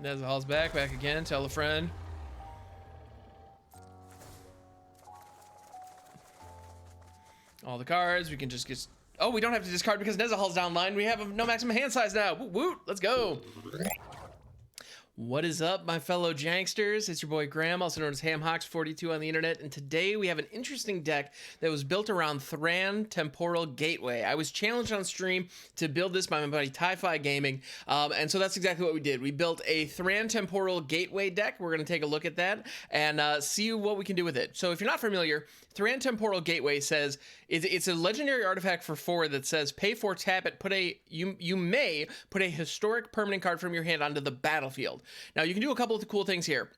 Nezahal's back again. Tell a friend. All the cards, we can just get... Oh, we don't have to discard because Nezahal's downline. We have no maximum hand size now. Woot woot, let's go. What is up, my fellow Janksters? It's your boy Graham, also known as HamHawks42 on the internet, and today we have an interesting deck that was built around Thran Temporal Gateway. I was challenged on stream to build this by my buddy Ti-Fi Gaming, and so that's exactly what we did. We built a Thran Temporal Gateway deck. We're going to take a look at that and see what we can do with it. So if you're not familiar, Thran Temporal Gateway says it's a legendary artifact for 4 that says pay 4, tap it, you may put a historic permanent card from your hand onto the battlefield. Now you can do a couple of cool things here.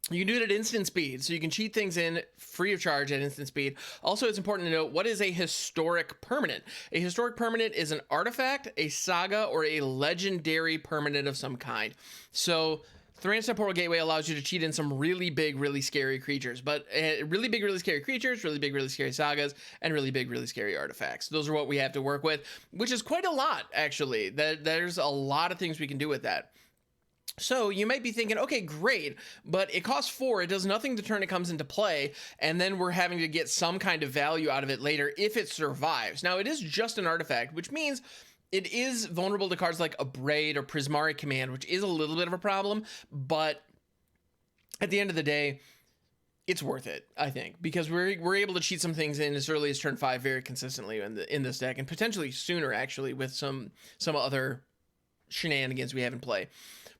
You can do it at instant speed, so you can cheat things in free of charge at instant speed. Also, it's important to note, what is a historic permanent? A historic permanent is an artifact, a saga, or a legendary permanent of some kind. So Thran Temporal Gateway allows you to cheat in some really big, really scary creatures, but really big, really scary creatures, really big, really scary sagas, and really big, really scary artifacts. Those are what we have to work with, which is quite a lot, actually. There's a lot of things we can do with that. So you might be thinking, okay, great, but it costs 4, it does nothing the turn it comes into play, and then we're having to get some kind of value out of it later if it survives. Now, it is just an artifact, which means it is vulnerable to cards like Abrade or Prismari Command, which is a little bit of a problem, but at the end of the day, it's worth it, I think, because we're able to cheat some things in as early as turn 5 very consistently in this deck, and potentially sooner, actually, with some other shenanigans we have in play.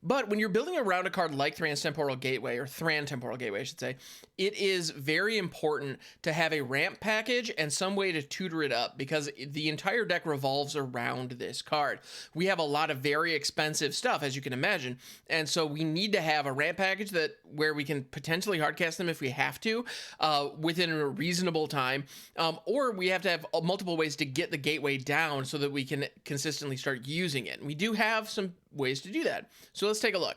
But when you're building around a card like Thran Temporal Gateway, or Thran Temporal Gateway, I should say, it is very important to have a ramp package and some way to tutor it up, because the entire deck revolves around this card. We have a lot of very expensive stuff, as you can imagine, and so we need to have a ramp package where we can potentially hardcast them if we have to, within a reasonable time, or we have to have multiple ways to get the gateway down so that we can consistently start using it. And we do have some ways to do that. So let's take a look.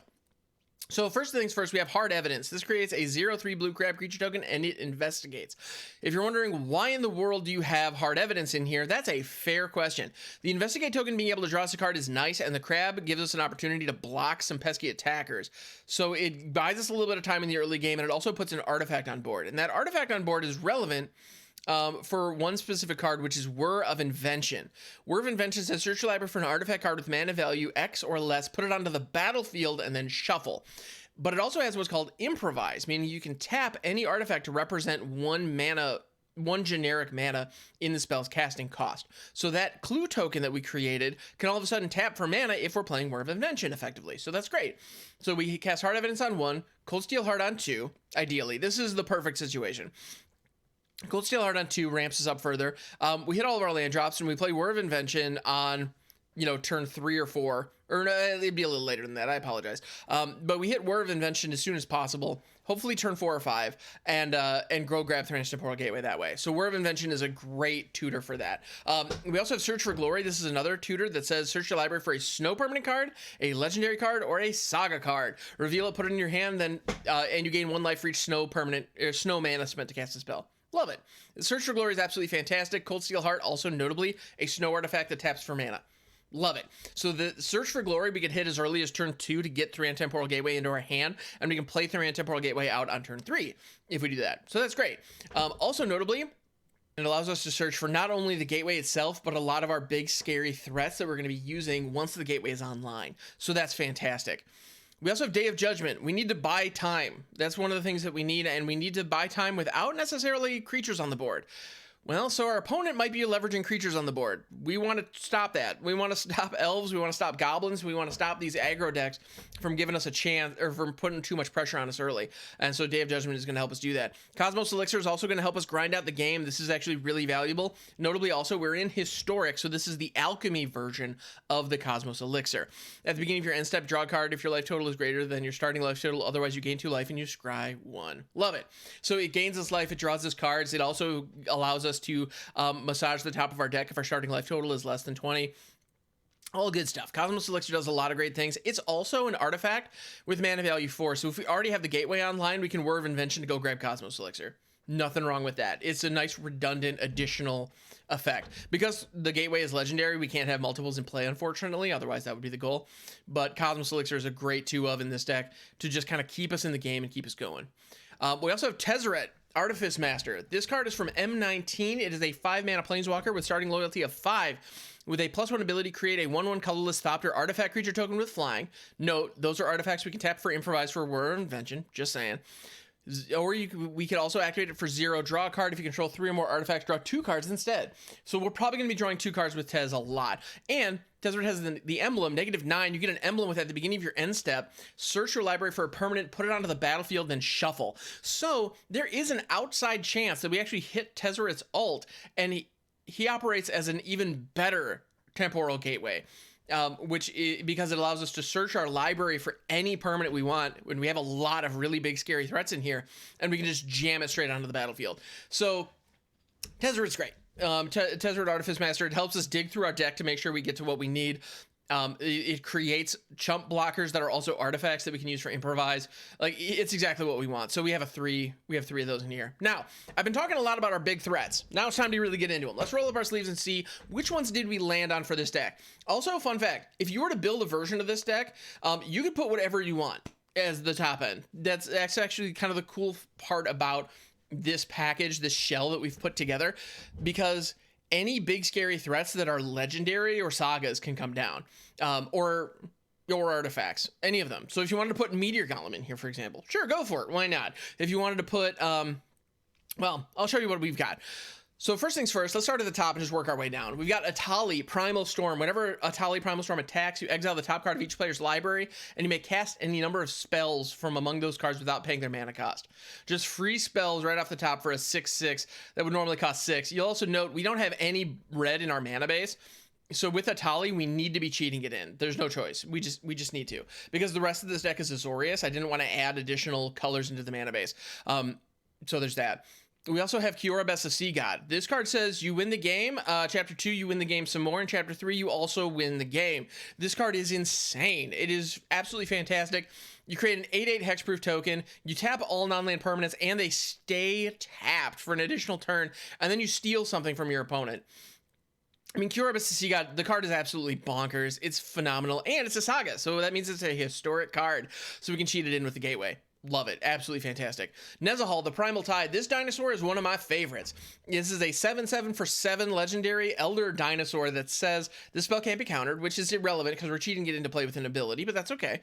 So first things first, we have Hard Evidence. This creates a 0/3 blue crab creature token, and it investigates. If you're wondering why in the world do you have Hard Evidence in here, that's a fair question. The Investigate token being able to draw us a card is nice, and the crab gives us an opportunity to block some pesky attackers. So it buys us a little bit of time in the early game, and it also puts an artifact on board. And that artifact on board is relevant for one specific card, which is Whir of Invention. Whir of Invention says search your library for an artifact card with mana value X or less, put it onto the battlefield, and then shuffle. But it also has what's called Improvise, meaning you can tap any artifact to represent one generic mana in the spell's casting cost. So that clue token that we created can all of a sudden tap for mana if we're playing Whir of Invention effectively. So that's great. So we cast Hard Evidence on 1, Coldsteel Heart on 2, ideally. This is the perfect situation. Coldsteel Heart on 2 ramps us up further. We hit all of our land drops, and we play Whir of Invention on, turn 3 or 4. Or no, it'd be a little later than that, I apologize. But we hit Whir of Invention as soon as possible, hopefully turn 4 or 5, and grab Thran Temporal Gateway that way. So Whir of Invention is a great tutor for that. We also have Search for Glory. This is another tutor that says search your library for a snow permanent card, a legendary card, or a saga card. Reveal it, put it in your hand, then and you gain 1 life for each snow permanent or snow mana spent to cast a spell. Love it. Search for Glory is absolutely fantastic. Coldsteel Heart, also notably a snow artifact that taps for mana. Love it. So the Search for Glory we can hit as early as turn 2 to get Thran Temporal Gateway into our hand, and we can play Thran Temporal Gateway out on turn 3 if we do that. So that's great. Also notably, it allows us to search for not only the gateway itself, but a lot of our big scary threats that we're going to be using once the gateway is online. So that's fantastic. We also have Day of Judgment. We need to buy time. That's one of the things that we need, and we need to buy time without necessarily creatures on the board. Well, so our opponent might be leveraging creatures on the board. We want to stop that. We want to stop elves. We want to stop goblins. We want to stop these aggro decks from giving us a chance, or from putting too much pressure on us early. And so Day of Judgment is going to help us do that. Cosmos Elixir is also going to help us grind out the game. This is actually really valuable. Notably also, we're in Historic, so this is the alchemy version of the Cosmos Elixir. At the beginning of your end step, draw a card if your life total is greater than your starting life total. Otherwise, you gain 2 life and you scry 1. Love it. So it gains us life. It draws us cards. It also allows us to massage the top of our deck if our starting life total is less than 20. All good stuff. Cosmos Elixir does a lot of great things. It's also an artifact with mana value 4. So if we already have the gateway online, we can Whir of Invention to go grab Cosmos Elixir. Nothing wrong with that. It's a nice redundant additional effect. Because the gateway is legendary, we can't have multiples in play, unfortunately. Otherwise, that would be the goal. But Cosmos Elixir is a great 2-of in this deck to just kind of keep us in the game and keep us going. We also have Tezzeret, Artifice Master. This card is from M19. It is a 5-mana planeswalker with starting loyalty of 5. With a +1 ability, create a 1/1 colorless Thopter artifact creature token with flying. Note, those are artifacts we can tap for improvise for Whir of Invention. Just saying. Or we could also activate it for 0, draw a card. If you control 3 or more artifacts, draw 2 cards instead. So we're probably going to be drawing 2 cards with Tez a lot. And Tezzeret has the emblem, -9. You get an emblem with it at the beginning of your end step. Search your library for a permanent, put it onto the battlefield, then shuffle. So there is an outside chance that we actually hit Tezzeret's ult, and he operates as an even better temporal gateway. Because it allows us to search our library for any permanent we want when we have a lot of really big scary threats in here, and we can just jam it straight onto the battlefield. So Tezzeret's great. Tezzeret Artifice Master, it helps us dig through our deck to make sure we get to what we need. It creates chump blockers that are also artifacts that we can use for improvise. Like, it's exactly what we want. So we have 3 of those in here. Now, I've been talking a lot about our big threats. Now it's time to really get into them. Let's roll up our sleeves and see which ones did we land on for this deck. Also, fun fact, if you were to build a version of this deck, you could put whatever you want as the top end. That's actually kind of the cool part about this package, this shell that we've put together, because any big scary threats that are legendary or sagas can come down, or artifacts, any of them. So if you wanted to put Meteor Golem in here, for example, sure, go for it. Why not? If you wanted to put, well, I'll show you what we've got. So first things first, let's start at the top and just work our way down. We've got Etali, Primal Storm. Whenever Etali, Primal Storm attacks, you exile the top card of each player's library, and you may cast any number of spells from among those cards without paying their mana cost. Just free spells right off the top for a 6/6 that would normally cost 6. You'll also note we don't have any red in our mana base. So with Etali, we need to be cheating it in. There's no choice. We just need to. Because the rest of this deck is Azorius, I didn't want to add additional colors into the mana base. So there's that. We also have Kiora, Best of Sea God. This card says you win the game. Chapter 2, you win the game some more. In Chapter 3, you also win the game. This card is insane. It is absolutely fantastic. You create an 8/8 hexproof token. You tap all non-land permanents, and they stay tapped for an additional turn. And then you steal something from your opponent. I mean, Kiora, Best of Sea God, the card is absolutely bonkers. It's phenomenal. And it's a saga, so that means it's a historic card. So we can cheat it in with the gateway. Love it. Absolutely fantastic. Nezahal, the Primal Tide. This dinosaur is one of my favorites. This is a 7/7 for 7 legendary elder dinosaur that says the spell can't be countered, which is irrelevant because we're cheating it into play with an ability, but that's okay.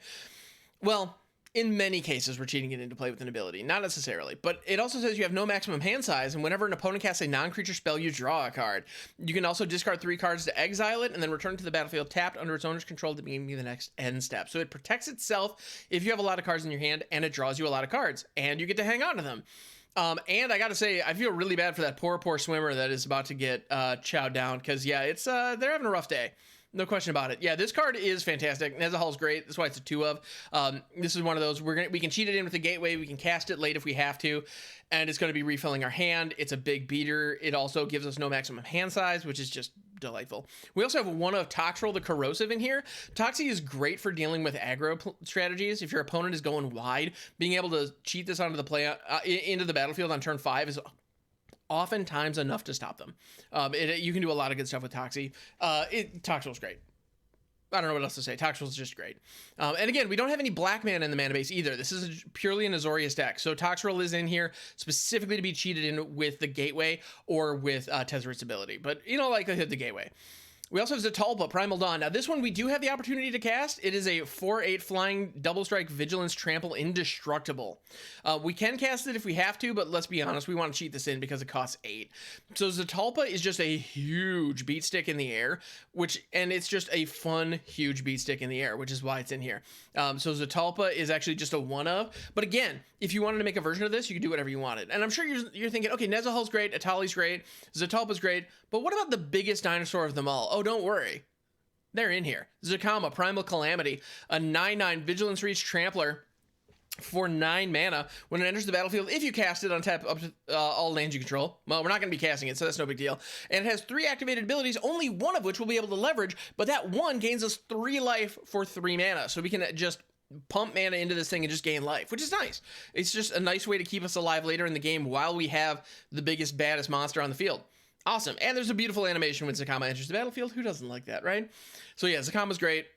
Well, in many cases, we're cheating it into play with an ability. Not necessarily, but it also says you have no maximum hand size, and whenever an opponent casts a non-creature spell, you draw a card. You can also discard 3 cards to exile it, and then return to the battlefield tapped under its owner's control at the beginning of the next end step. So it protects itself if you have a lot of cards in your hand, and it draws you a lot of cards, and you get to hang on to them. And I gotta say, I feel really bad for that poor swimmer that is about to get chowed down, because yeah, it's they're having a rough day. No question about it. Yeah, this card is fantastic. Nezahal's great. That's why it's a 2-of. This is one of those we can cheat it in with the gateway. We can cast it late if we have to, and it's going to be refilling our hand. It's a big beater. It also gives us no maximum hand size, which is just delightful. We also have one of Toxrill, the Corrosive, in here. Toxie is great for dealing with aggro strategies. If your opponent is going wide, being able to cheat this onto the play into the battlefield on turn 5 is oftentimes enough to stop them. You can do a lot of good stuff with Toxie. Toxrill's great. I don't know what else to say. Toxrill's just great. And again, we don't have any black mana in the mana base either. This is purely an Azorius deck. So Toxrill is in here specifically to be cheated in with the gateway or with Tezzeret's ability. But you know, like I hit the gateway. We also have Zetalpa, Primal Dawn. Now, this one we do have the opportunity to cast. It is a 4/8 flying double strike vigilance trample indestructible. We can cast it if we have to, but let's be honest, we want to cheat this in because it costs 8. So Zetalpa is just a huge beat stick in the air, and it's just a fun, huge beat stick in the air, which is why it's in here. So Zetalpa is actually just a 1-of. But again, if you wanted to make a version of this, you could do whatever you wanted. And I'm sure you're thinking, okay, Nezahal's great, Etali's great, Zetalpa's great, but what about the biggest dinosaur of them all? Oh, don't worry. They're in here. Zakama, Primal Calamity, a 9/9 Vigilance Reach Trampler for 9 mana. When it enters the battlefield, if you cast it, untap up to all lands you control. Well, we're not going to be casting it, so that's no big deal. And it has 3 activated abilities, only one of which we'll be able to leverage, but that one gains us 3 life for 3 mana. So we can just pump mana into this thing and just gain life, which is nice. It's just a nice way to keep us alive later in the game while we have the biggest, baddest monster on the field. Awesome. And there's a beautiful animation when Zakama enters the battlefield. Who doesn't like that, right? So yeah, Zakama's great.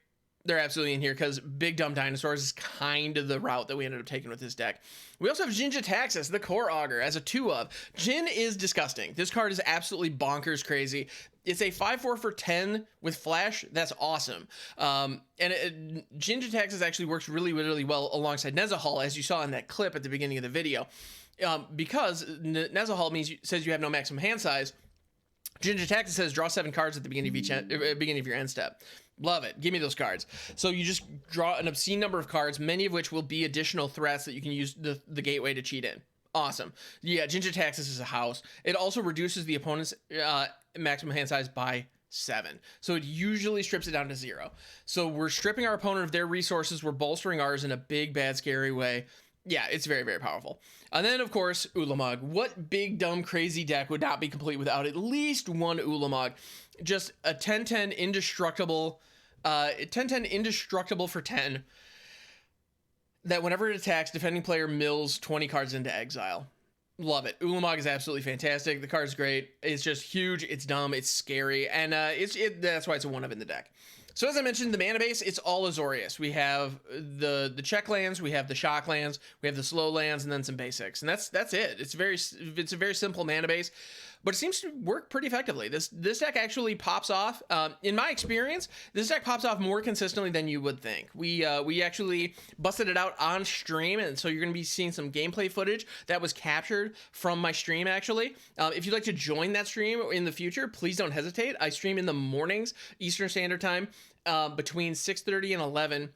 They're absolutely in here because big dumb dinosaurs is kind of the route that we ended up taking with this deck. We also have Jin-Gitaxias, the core Augur, as a 2-of. Jin is disgusting. This card is absolutely bonkers crazy. It's a 5/4 for 10 with flash. That's awesome. Jin-Gitaxias actually works really, really well alongside Nezahal, as you saw in that clip at the beginning of the video. Because Nezahal says you have no maximum hand size. Jin-Gitaxias says draw 7 cards at the beginning of your end step. Love it. Give me those cards. So you just draw an obscene number of cards, many of which will be additional threats that you can use the gateway to cheat in. Awesome. Yeah, Jin-Gitaxias is a house. It also reduces the opponent's maximum hand size by 7. So it usually strips it down to 0. So we're stripping our opponent of their resources. We're bolstering ours in a big, bad, scary way. Yeah, it's very, very powerful. And then, of course, Ulamog. What big, dumb, crazy deck would not be complete without at least one Ulamog? Just a 10/10 indestructible, 10/10 indestructible for 10. That whenever it attacks, defending player mills 20 cards into exile. Love it. Ulamog is absolutely fantastic. The card's great. It's just huge. It's dumb. It's scary. And that's why it's a 1-of in the deck. So as I mentioned, the mana base, it's all Azorius. We have the check lands, we have the shock lands, we have the slow lands, and then some basics. And that's it. It's a very simple mana base, but it seems to work pretty effectively. This deck actually pops off. In my experience, this deck pops off more consistently than you would think. We actually busted it out on stream, and so you're going to be seeing some gameplay footage that was captured from my stream, actually. If you'd like to join that stream in the future, please don't hesitate. I stream in the mornings, Eastern Standard Time, between 6:30 and 11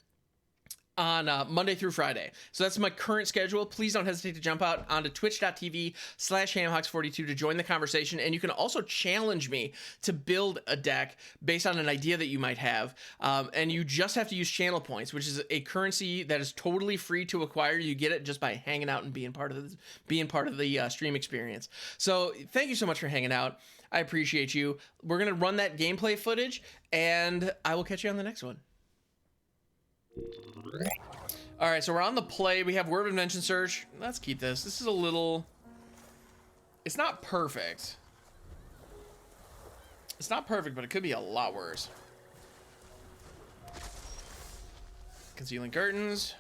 on Monday through Friday. So that's my current schedule. Please don't hesitate to jump out onto twitch.tv/hamhawks42 to join the conversation. And you can also challenge me to build a deck based on an idea that you might have. And you just have to use channel points, which is a currency that is totally free to acquire. You get it just by hanging out and being part of the stream experience. So thank you so much for hanging out. I appreciate you. We're going to run that gameplay footage, and I will catch you on the next one. All right, so we're on the play. We have Whir of Invention Search. Let's keep this. This is a little... It's not perfect. It's not perfect, but it could be a lot worse. Concealing Curtains.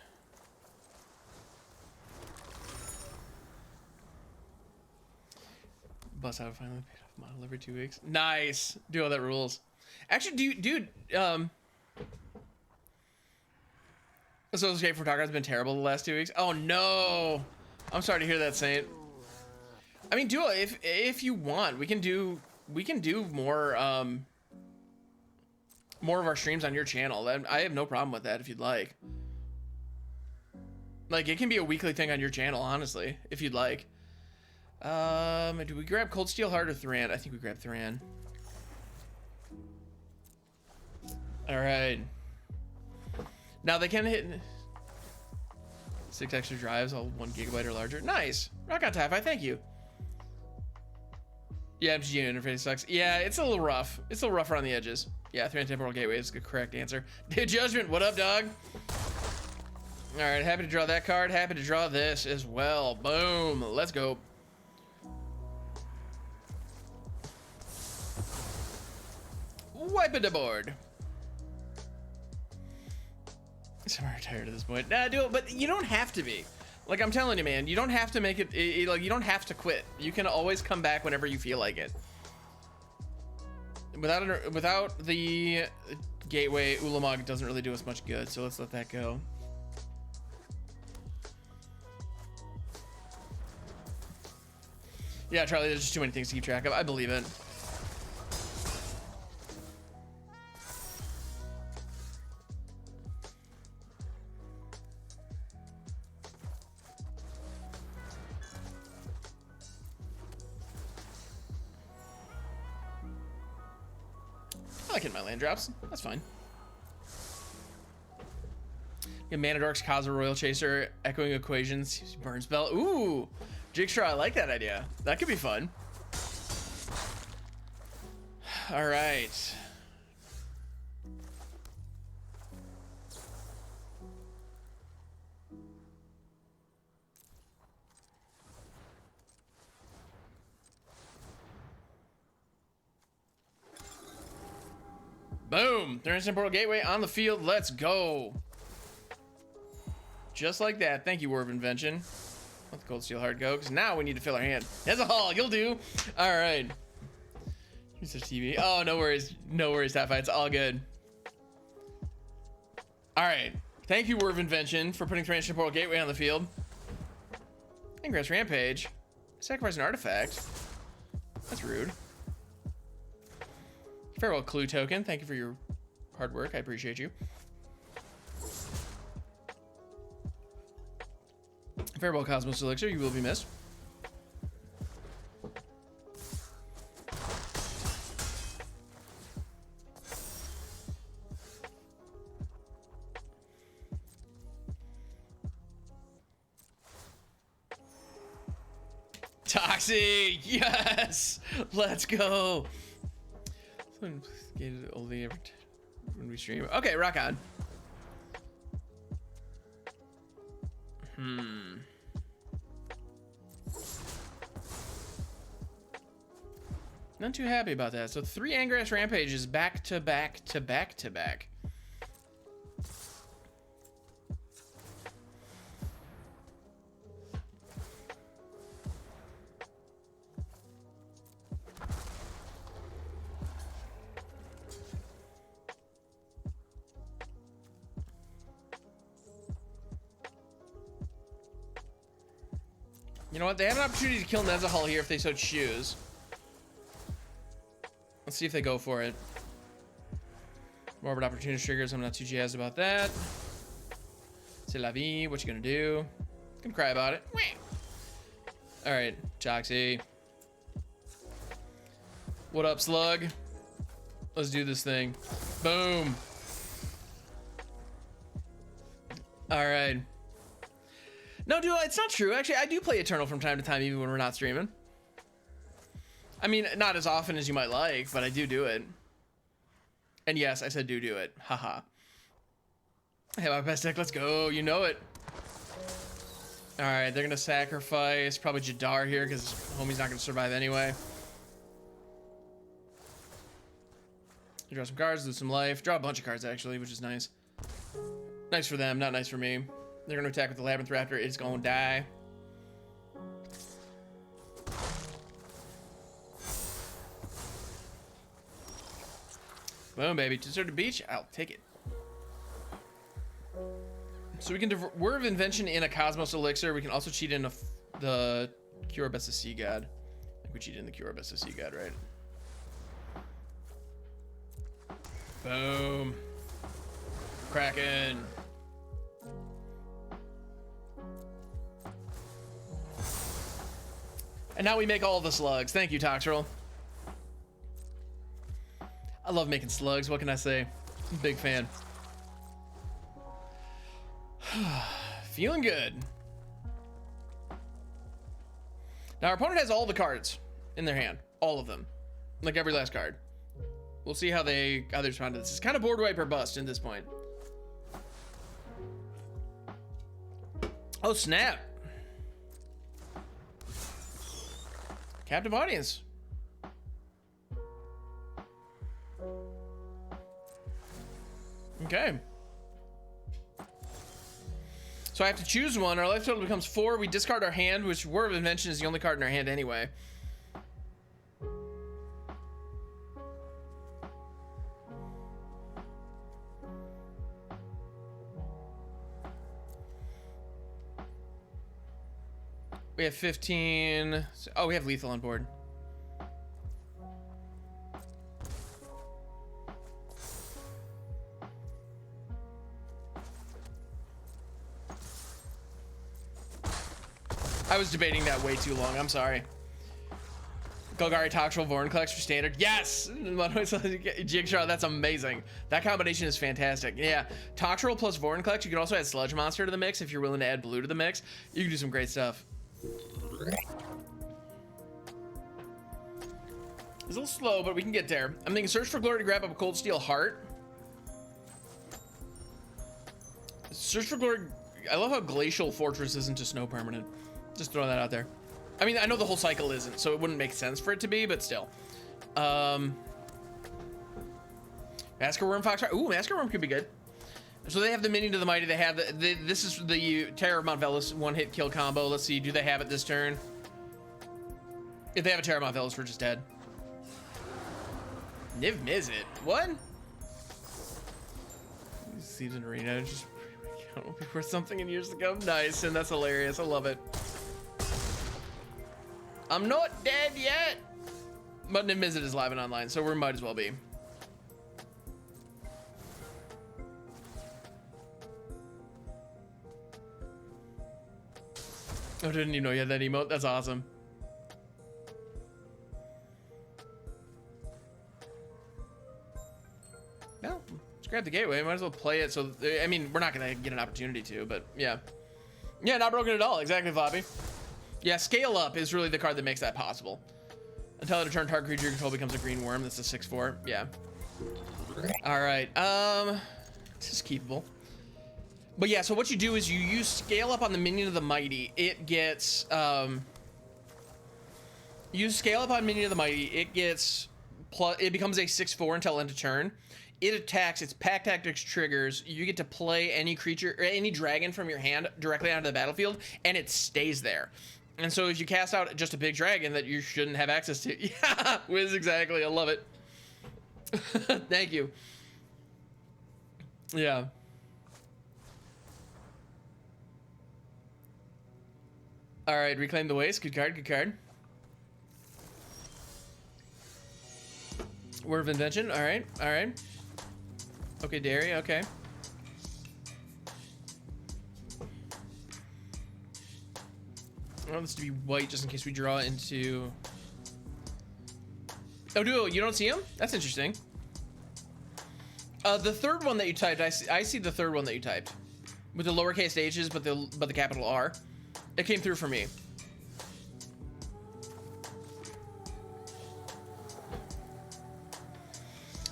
Bust out finally paid off model every 2 weeks. Nice. Dude, that rules. Actually, dude, Associate Photography has been terrible the last 2 weeks. Oh no. I'm sorry to hear that, Saint. I mean, Duo, if you want, we can do more more of our streams on your channel. I have no problem with that if you'd like. Like, it can be a weekly thing on your channel, honestly, if you'd like. Do we grab Coldsteel Heart or Thran? I think we grab Thran. All right. Now they can hit 6 extra drives, all 1 gigabyte or larger. Nice. Rock on Taffy, thank you. Yeah, MTG interface sucks. Yeah, it's a little rough. It's a little rough around the edges. Yeah, Thran Temporal Gateway is the correct answer. Judgment, what up, dog? All right, happy to draw that card. Happy to draw this as well. Boom. Let's go. Wipe it the board. I'm tired at this point. Nah, do it, but you don't have to be. Like, I'm telling you, man, you don't have to make it, like, you don't have to quit. You can always come back whenever you feel like it. Without the gateway, Ulamog doesn't really do us much good, so let's let that go. Yeah, Charlie, there's just too many things to keep track of. I believe it. I like hitting my land drops. That's fine. Yeah, Mana Dorks, Kaza Royal Chaser, Echoing Equations, Burn Spell. Ooh, Jigsaw, I like that idea. That could be fun. All right. Boom. There's Temporal Gateway on the field. Let's go. Just like that. Thank you, Whir of Invention. Let the Coldsteel Heart go, because now we need to fill our hand. Nezahal, you'll do. All right. Here's the TV. Oh, no worries. No worries, Top Fight. It's all good. All right. Thank you, Whir of Invention, for putting Thran Temporal Gateway on the field. Ingress Rampage. Sacrifice an artifact. That's rude. Farewell Clue Token. Thank you for your hard work. I appreciate you. Farewell A-Cosmos Elixir. You will be missed. Toxic! Yes! Let's go! Only every when we stream. Okay, rock on. Not too happy about that. So 3 Ingress Rampages back to back to back to back. You know what? They have an opportunity to kill Nezahal here if they so choose. Let's see if they go for it. Morbid Opportunist triggers. I'm not too jazzed about that. C'est la vie. What you gonna do? Gonna cry about it. All right, Toxie. What up, Slug? Let's do this thing. Boom. All right. No, dude, it's not true. Actually, I do play Eternal from time to time, even when we're not streaming. I mean, not as often as you might like, but I do it. And yes, I said do it. Haha. Hey, my best deck, let's go. You know it. All right, they're gonna sacrifice probably Jadar here because homie's not gonna survive anyway. You draw some cards, lose some life. Draw a bunch of cards actually, which is nice. Nice for them, not nice for me. They're gonna attack with the Labyrinth Raptor. It's gonna die. Boom, baby. Deserted Beach. I'll take it. So we can Whir of Invention in A-Cosmos Elixir. We can also cheat in the Kiora Best of Sea God. I think we cheated in the Kiora Best of Sea God, right? Boom. Kraken. And now we make all the slugs. Thank you, Toxrill. I love making slugs. What can I say? Big fan. Feeling good. Now our opponent has all the cards in their hand. All of them. Like every last card. We'll see how they respond to this. It's kind of board wipe or bust at this point. Oh, snap. Captive audience. Okay. So I have to choose one. Our life total becomes 4. We discard our hand, which Whir of Invention is the only card in our hand anyway. We have 15. Oh, we have lethal on board. I was debating that way too long. I'm sorry. Golgari, Toxrill, Vorinclex for standard. Yes! Jigsaw, that's amazing. That combination is fantastic. Yeah, Toxrill plus Vorinclex. You can also add Sludge Monster to the mix if you're willing to add blue to the mix. You can do some great stuff. It's a little slow, but we can get there. I'm thinking Search for Glory to grab up a Coldsteel Heart. Search for Glory. I love how Glacial Fortress isn't just no permanent. Just throwing that out there. I mean, I know the whole cycle isn't, so it wouldn't make sense for it to be, but still. We have Masker Worm, Fox. Ooh, Masker Worm could be good. So they have the Minion to the Mighty. They have this is the Terror of Mount Velis one-hit kill combo. Let's see, do they have it this turn? If they have a Terror of Mount Velis, we're just dead. Niv Mizzet. What? Season Arena just before something in years to come. Nice, and that's hilarious. I love it. I'm not dead yet. But Niv Mizzet is live and online, so we might as well be. Oh, didn't you know you had that emote? That's awesome. Well, let's grab the gateway. Might as well play it. So, I mean, we're not going to get an opportunity to, but yeah. Yeah, not broken at all. Exactly, Floppy. Yeah, scale up is really the card that makes that possible. Until at a turn, target creature you control becomes a green worm. That's a 6/4. Yeah. All right. This is keepable. But yeah, so what you do is you use scale up on the Minion of the Mighty. It gets, you scale up on Minion of the Mighty. It gets, it becomes a 6/4 until end of turn. It attacks, its Pack Tactics triggers. You get to play any creature, or any dragon from your hand directly onto the battlefield, and it stays there. And so if you cast out just a big dragon that you shouldn't have access to, yeah, Wiz, exactly, I love it. Thank you. Yeah. All right, Reclaim the Waste. Good card, good card. Whir of Invention. All right, all right. Okay, Dairy, okay. I want this to be white just in case we draw into... Oh, you don't see him? That's interesting. The third one that you typed, I see the third one that you typed. With the lowercase h's, but the capital R. It came through for me.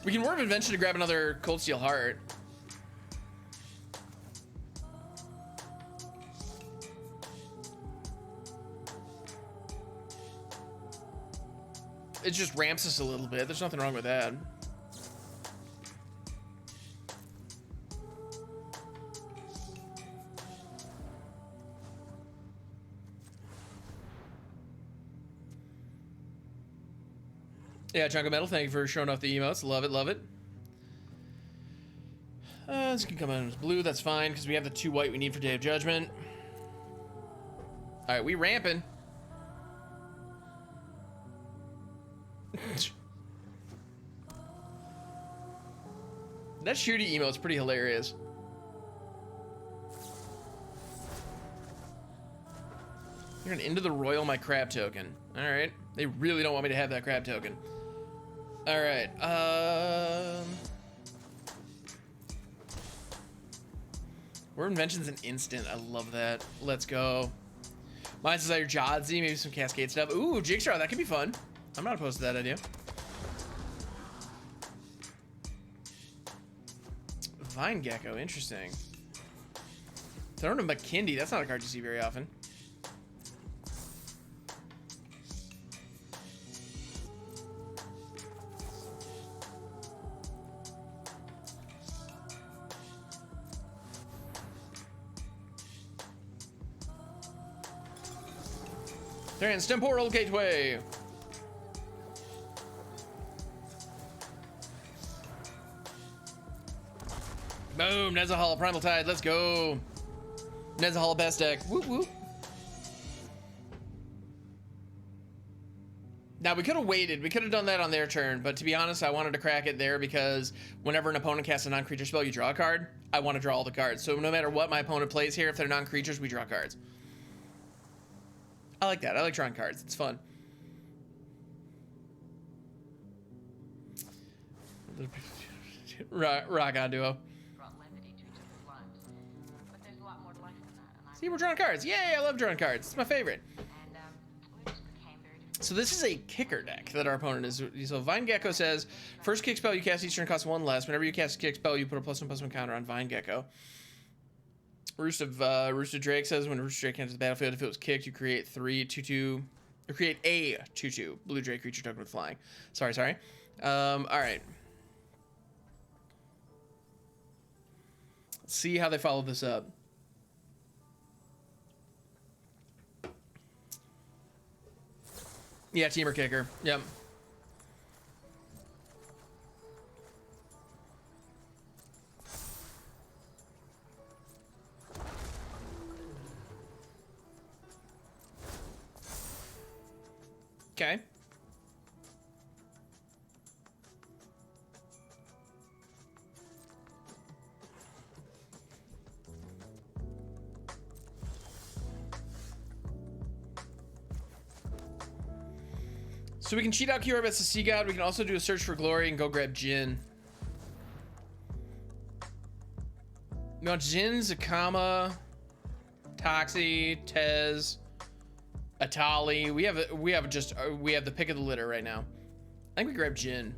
We can Whir of Invention to grab another Coldsteel Heart. It just ramps us a little bit. There's nothing wrong with that. Yeah, Chunk of Metal, thank you for showing off the emotes. Love it, love it. This can come out as blue, that's fine, because we have the 2 white we need for Day of Judgment. Alright, we ramping. That shooty emote's pretty hilarious. You're gonna into the royal my crab token. Alright. They really don't want me to have that crab token. Alright, Whir of Invention's an instant. I love that. Let's go. Mine's Desire Jodsy, maybe some Cascade stuff. Ooh, Jigsaw, that could be fun. I'm not opposed to that idea. Vine Gecko, interesting. Throne of McKindy, that's not a card you see very often. Thran's Temporal Gateway. Boom, Nezahal, Primal Tide, let's go. Nezahal best deck, whoop whoop. Now we could have waited, we could have done that on their turn, but to be honest, I wanted to crack it there because whenever an opponent casts a non-creature spell, you draw a card. I want to draw all the cards, so no matter what my opponent plays here, if they're non-creatures, we draw cards. I like that, I like drawing cards, it's fun. Rock on duo. See, we're drawing cards. Yay, I love drawing cards. It's my favorite. So this is a kicker deck that our opponent is. So Vine Gecko says, first kick spell you cast each turn costs 1 less. Whenever you cast a kick spell, you put a +1/+1 counter on Vine Gecko. Rooster Drake says, when Rooster Drake enters the battlefield, if it was kicked, you create 3/2/2, or create a 2/2 blue Drake creature token with flying. Sorry. All right. Let's see how they follow this up. Yeah, teamer kicker. Yep. Okay. So we can cheat out Kiora as the Sea God. We can also do a search for glory and go grab Jin. We want Jin, Zakama, Toxi, Tez, Etali. We have the pick of the litter right now. I think we grab Jin.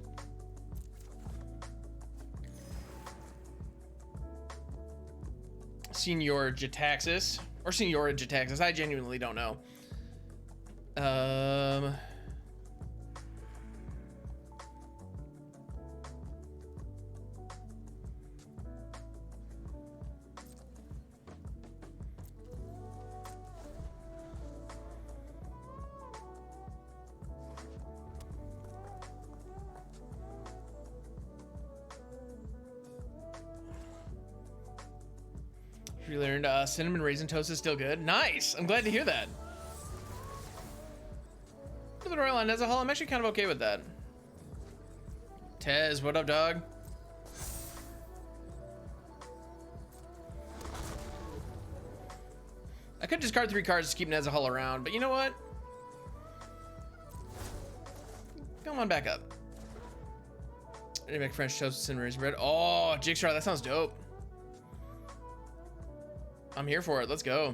Jin-Gitaxias or Jin-Gitaxias. I genuinely don't know. We learned cinnamon raisin toast is still good. Nice. I'm glad to hear that. For the Royal on Nezahal, I'm actually kind of okay with that. Tez, what up, dog? I could discard 3 cards to keep Nezahal around, but you know what? Come on back up. I need to make French toast with cinnamon raisin bread. Oh, Jigsaw, that sounds dope. I'm here for it. Let's go.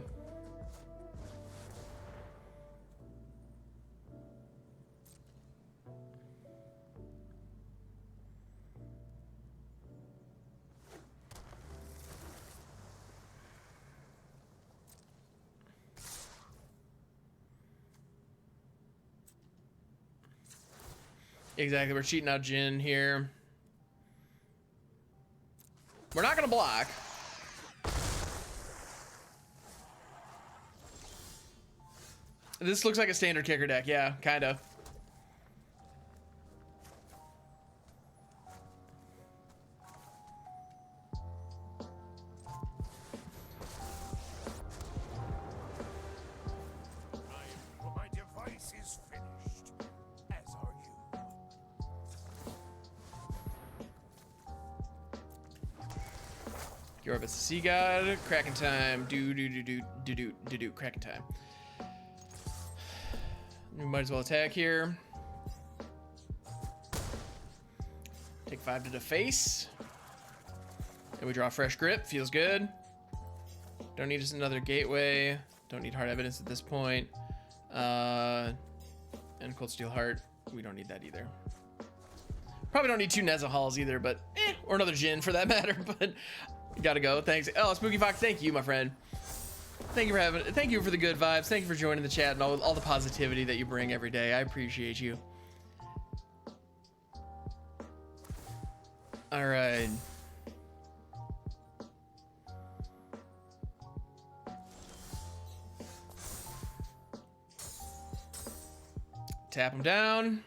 Exactly. We're cheating out Jin here. We're not going to block. This looks like a standard kicker deck. Yeah, kind of. My device is finished, as are you. You're up as the Sea God. Kraken time. Do. Kraken time. We might as well attack here. Take 5 to the face. And we draw a fresh grip. Feels good. Don't need just another gateway. Don't need hard evidence at this point. And Coldsteel Heart. We don't need that either. Probably don't need 2 Nezahals either, but or another Jin for that matter. But gotta go. Thanks. Oh, Spooky Fox. Thank you, my friend. Thank you for the good vibes. Thank you for joining the chat and all the positivity that you bring every day. I appreciate you. All right. Tap him down.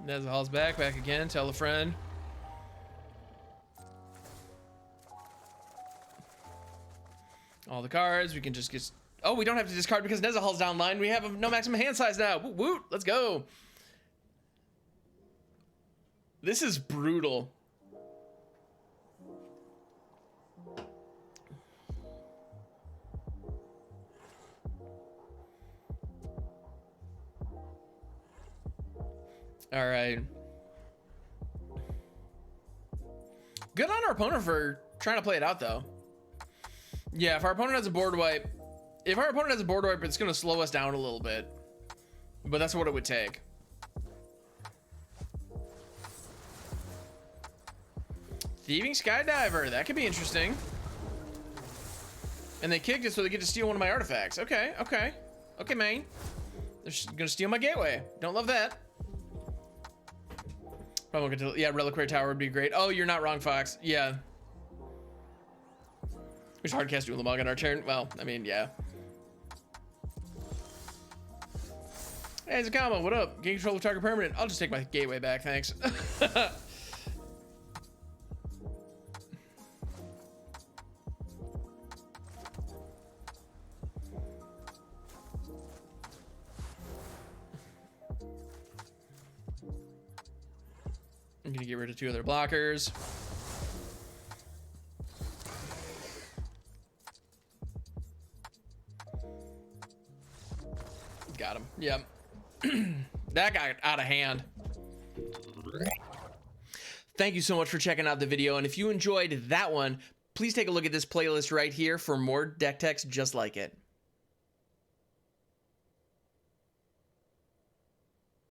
Nezahal's back again. Tell a friend. All the cards. We can just get... Oh, we don't have to discard because Nezahal's downline. We have no maximum hand size now. Woot, woot. Let's go. This is brutal. All right. Good on our opponent for trying to play it out, though. Yeah, if our opponent has a board wipe, it's going to slow us down a little bit. But that's what it would take. Thieving Skydiver. That could be interesting. And they kicked it so they get to steal one of my artifacts. Okay, okay. Okay, man. They're gonna steal my gateway. Don't love that. Probably won't get to, yeah, Reliquary Tower would be great. Oh, you're not wrong, Fox. Yeah. We should hardcast Ulamog on our turn. Well, I mean, yeah. Hey, Zakama, what up? Gain control of target permanent. I'll just take my gateway back, thanks. I'm gonna get rid of 2 other blockers. Got him. Yep. That got out of hand. Thank you so much for checking out the video, and if you enjoyed that one, please take a look at this playlist right here for more deck techs just like it.